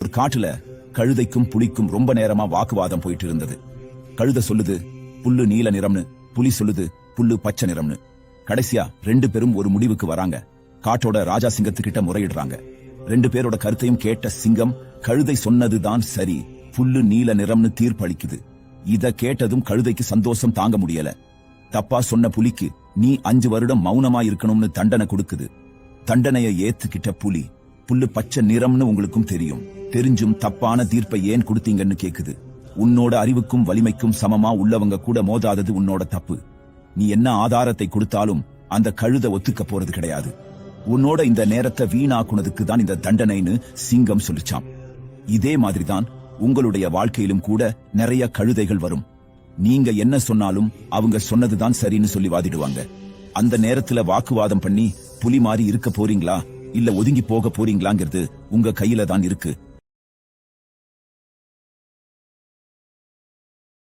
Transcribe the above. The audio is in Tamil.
ஒரு காட்டுல கழுதைக்கும் புலிக்கும் ரொம்ப நேரமா வாக்குவாதம் போயிட்டு இருந்தது. கழுதை சொல்லுது புல்லு நீல நிறம்னு, புலி சொல்லுது புல்லு பச்சை நிறம்னு. கடைசியா 2 பேரும் ஒரு முடிவுக்கு வராங்க. காட்டோட ராஜா சிங்கத்துக்கிட்ட முறையிடுறாங்க. 2 பேரோட கருத்தையும் கேட்ட சிங்கம் கழுதை சொன்னதுதான் சரி, புல்லு நீல நிறம்னு தீர்ப்பளிக்குது. இத கேட்டதும் கழுதைக்கு சந்தோஷம் தாங்க முடியல. தப்பா சொன்ன புலிக்கு நீ 5 வருடம் மௌனமா இருக்கணும்னு தண்டனை கொடுக்குது. தண்டனையை ஏத்துக்கிட்ட புலி புல்லு பச்சை நிறம்னு உங்களுக்கும் தெரியும், தெரிஞ்சும் தப்பான தீர்ப்பை ஏன் கொடுத்தீங்கன்னு கேக்குது. உன்னோட அறிவுக்கும் வலிமைக்கும் சமமா உள்ளவங்க கூட மோதாதது உன்னோட தப்பு. நீ என்ன ஆதாரத்தை கொடுத்தாலும் அந்த கழுதை ஒத்துக்க போறது கிடையாது. உன்னோட இந்த நேரத்தை வீணாக்குனதுக்கு தான் இந்த தண்டனைன்னு சிங்கம் சொல்லிச்சாம். இதே மாதிரிதான் உங்களுடைய வாழ்க்கையிலும் கூட நிறைய கழுதைகள் வரும். நீங்க என்ன சொன்னாலும் அவங்க சொன்னதுதான் சரின்னு சொல்லி வாதிடுவாங்க. அந்த நேரத்துல வாக்குவாதம் பண்ணி புலி மாறி இருக்க போறீங்களா இல்ல ஒதுங்கி போக போறீங்களாங்கிறது உங்க கையில தான் இருக்கு.